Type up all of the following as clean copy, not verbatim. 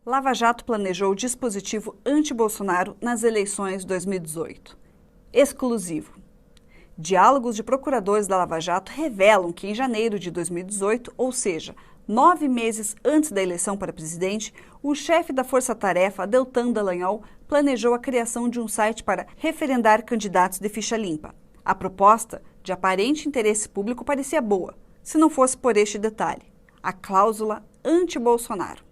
Lava Jato planejou dispositivo anti-Bolsonaro nas eleições 2018. Exclusivo. Diálogos de procuradores da Lava Jato revelam que em janeiro de 2018, ou seja, 9 meses antes da eleição para presidente, o chefe da Força Tarefa, Deltan Dallagnol, planejou a criação de um site para referendar candidatos de ficha limpa. A proposta, de aparente interesse público, parecia boa, se não fosse por este detalhe: a cláusula anti-Bolsonaro.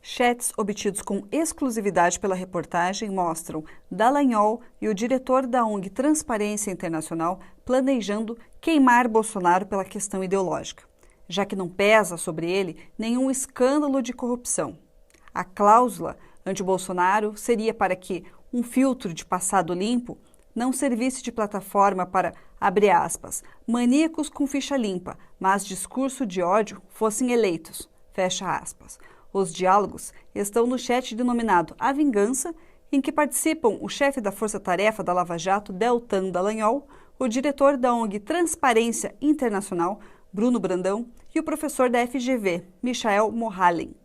Chats obtidos com exclusividade pela reportagem mostram Dallagnol e o diretor da ONG Transparência Internacional planejando queimar Bolsonaro pela questão ideológica, já que não pesa sobre ele nenhum escândalo de corrupção. A cláusula anti-Bolsonaro seria para que um filtro de passado limpo não servisse de plataforma para, abre aspas, maníacos com ficha limpa, mas discurso de ódio fossem eleitos, fecha aspas. Os diálogos estão no chat denominado A Vingança, em que participam o chefe da Força Tarefa da Lava Jato, Deltan Dallagnol, o diretor da ONG Transparência Internacional, Bruno Brandão, e o professor da FGV, Michael Mohalem.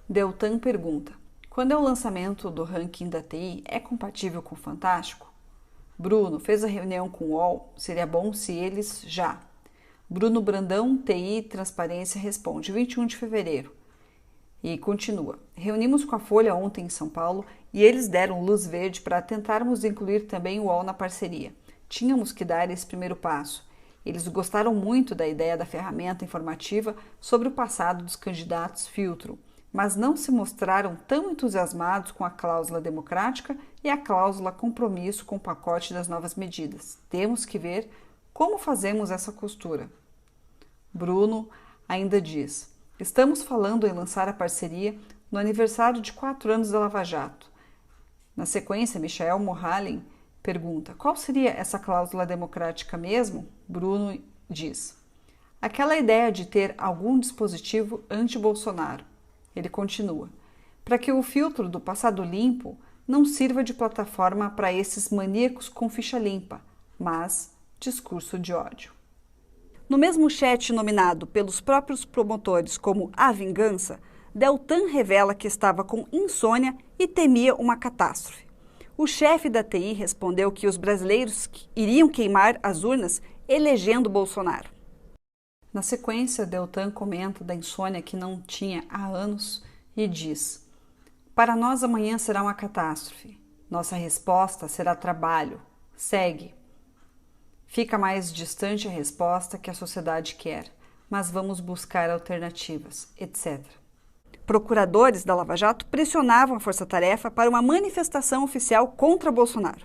Deltan pergunta: quando é o lançamento do ranking da TI, é compatível com o Fantástico? Bruno: fez a reunião com o UOL, seria bom se eles já. Bruno Brandão, TI Transparência, responde: 21 de fevereiro. E continua: reunimos com a Folha ontem em São Paulo e eles deram luz verde para tentarmos incluir também o UOL na parceria. Tínhamos que dar esse primeiro passo. Eles gostaram muito da ideia da ferramenta informativa sobre o passado dos candidatos filtro, mas não se mostraram tão entusiasmados com a cláusula democrática e a cláusula compromisso com o pacote das novas medidas. Temos que ver como fazemos essa costura. Bruno ainda diz: estamos falando em lançar a parceria no aniversário de 4 anos da Lava Jato. Na sequência, Michael Mohalem pergunta: qual seria essa cláusula democrática mesmo? Bruno diz: aquela ideia de ter algum dispositivo anti-Bolsonaro. Ele continua: para que o filtro do passado limpo não sirva de plataforma para esses maníacos com ficha limpa, mas discurso de ódio. No mesmo chat nominado pelos próprios promotores como A Vingança, Deltan revela que estava com insônia e temia uma catástrofe. O chefe da TI respondeu que os brasileiros iriam queimar as urnas elegendo Bolsonaro. Na sequência, Deltan comenta da insônia que não tinha há anos e diz: para nós amanhã será uma catástrofe. Nossa resposta será trabalho. Segue. Fica mais distante a resposta que a sociedade quer, mas vamos buscar alternativas, etc. Procuradores da Lava Jato pressionavam a Força Tarefa para uma manifestação oficial contra Bolsonaro.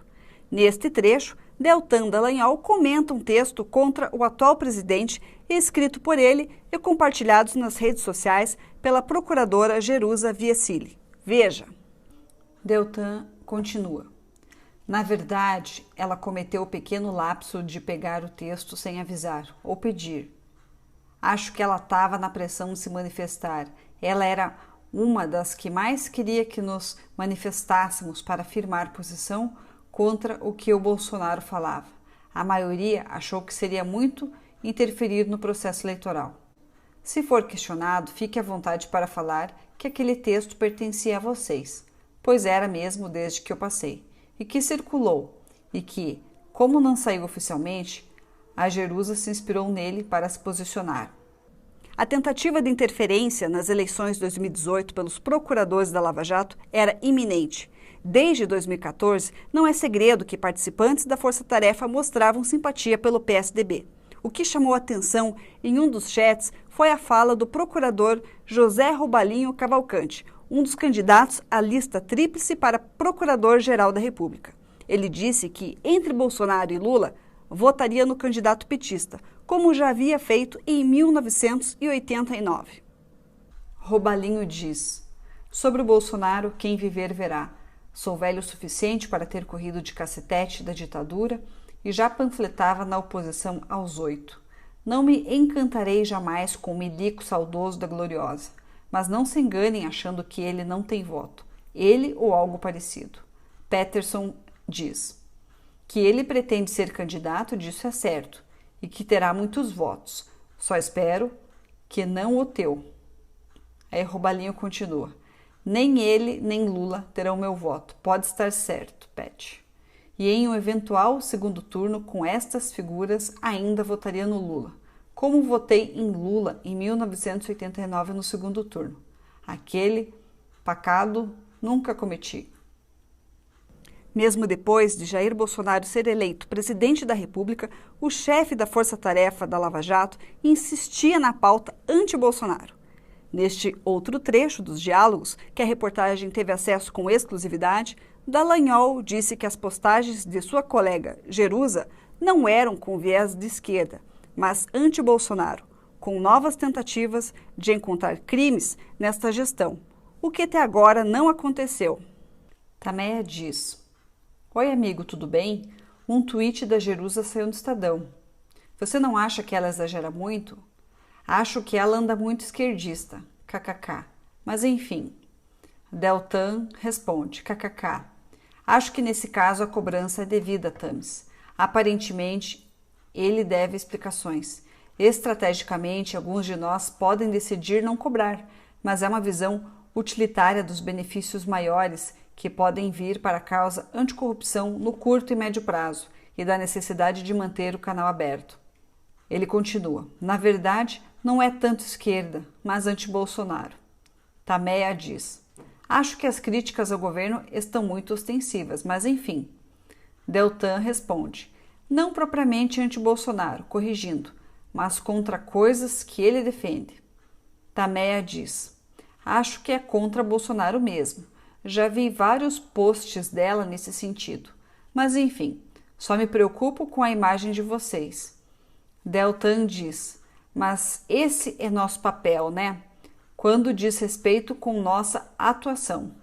Neste trecho, Deltan Dallagnol comenta um texto contra o atual presidente, escrito por ele e compartilhados nas redes sociais pela procuradora Jerusa Viecili. Veja. Deltan continua: na verdade, ela cometeu o pequeno lapso de pegar o texto sem avisar ou pedir. Acho que ela estava na pressão de se manifestar. Ela era uma das que mais queria que nos manifestássemos para firmar posição contra o que o Bolsonaro falava. A maioria achou que seria muito interferir no processo eleitoral. Se for questionado, fique à vontade para falar que aquele texto pertencia a vocês, pois era mesmo desde que eu passei, e que circulou, e que, como não saiu oficialmente, a Jerusa se inspirou nele para se posicionar. A tentativa de interferência nas eleições de 2018 pelos procuradores da Lava Jato era iminente. Desde 2014, não é segredo que participantes da Força Tarefa mostravam simpatia pelo PSDB. O que chamou a atenção em um dos chats foi a fala do procurador José Robalinho Cavalcante, um dos candidatos à lista tríplice para Procurador-Geral da República. Ele disse que, entre Bolsonaro e Lula, votaria no candidato petista, como já havia feito em 1989. Robalinho diz: sobre o Bolsonaro, quem viver verá. Sou velho o suficiente para ter corrido de cacetete da ditadura e já panfletava na oposição aos 8. Não me encantarei jamais com o milico saudoso da Gloriosa, mas não se enganem achando que ele não tem voto. Ele ou algo parecido. Peterson diz que ele pretende ser candidato, disso é certo, e que terá muitos votos. Só espero que não o teu. Aí Robalinho continua: Nem ele, nem Lula terão meu voto, pode estar certo, Pet. E em um eventual segundo turno com estas figuras, ainda votaria no Lula, como votei em Lula em 1989 no segundo turno. Aquele pecado nunca cometi. Mesmo depois de Jair Bolsonaro ser eleito presidente da República, o chefe da Força-Tarefa da Lava Jato insistia na pauta anti-Bolsonaro. Neste outro trecho dos diálogos, que a reportagem teve acesso com exclusividade, Dallagnol disse que as postagens de sua colega Jerusa não eram com viés de esquerda, mas anti-Bolsonaro, com novas tentativas de encontrar crimes nesta gestão, o que até agora não aconteceu. Tameia diz: Oi, amigo, tudo bem? Um tweet da Jerusa saiu no Estadão. Você não acha que ela exagera muito? Acho que ela anda muito esquerdista, kkk. Mas enfim. Deltan responde, kkk. Acho que nesse caso a cobrança é devida, Tames. Aparentemente, ele deve explicações. Estrategicamente, alguns de nós podem decidir não cobrar, mas é uma visão utilitária dos benefícios maiores que podem vir para a causa anticorrupção no curto e médio prazo e da necessidade de manter o canal aberto. Ele continua, na verdade, não é tanto esquerda, mas anti-Bolsonaro. Tameia diz, acho que as críticas ao governo estão muito ostensivas, mas enfim. Deltan responde, não propriamente anti-Bolsonaro, corrigindo, mas contra coisas que ele defende. Tameia diz, acho que é contra Bolsonaro mesmo. Já vi vários posts dela nesse sentido. Mas enfim, só me preocupo com a imagem de vocês. Deltan diz, mas esse é nosso papel, né? Quando diz respeito com nossa atuação.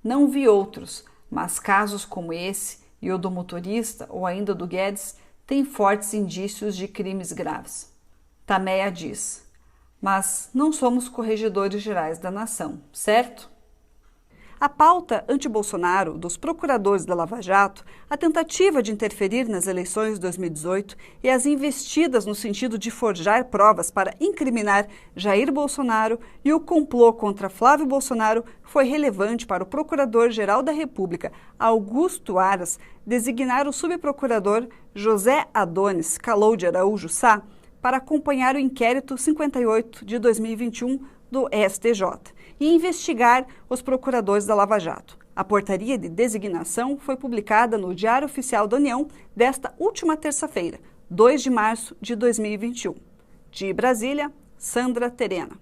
Não vi outros, mas casos como esse e o do motorista ou ainda do Guedes têm fortes indícios de crimes graves. Tameia diz, mas não somos corregedores gerais da nação, certo? A pauta anti-Bolsonaro dos procuradores da Lava Jato, a tentativa de interferir nas eleições de 2018 e as investidas no sentido de forjar provas para incriminar Jair Bolsonaro e o complô contra Flávio Bolsonaro foi relevante para o Procurador-Geral da República, Augusto Aras, designar o subprocurador José Adonis Calou de Araújo Sá para acompanhar o inquérito 58 de 2021 do STJ e investigar os procuradores da Lava Jato. A portaria de designação foi publicada no Diário Oficial da União desta última terça-feira, 2 de março de 2021. De Brasília, Sandra Terena.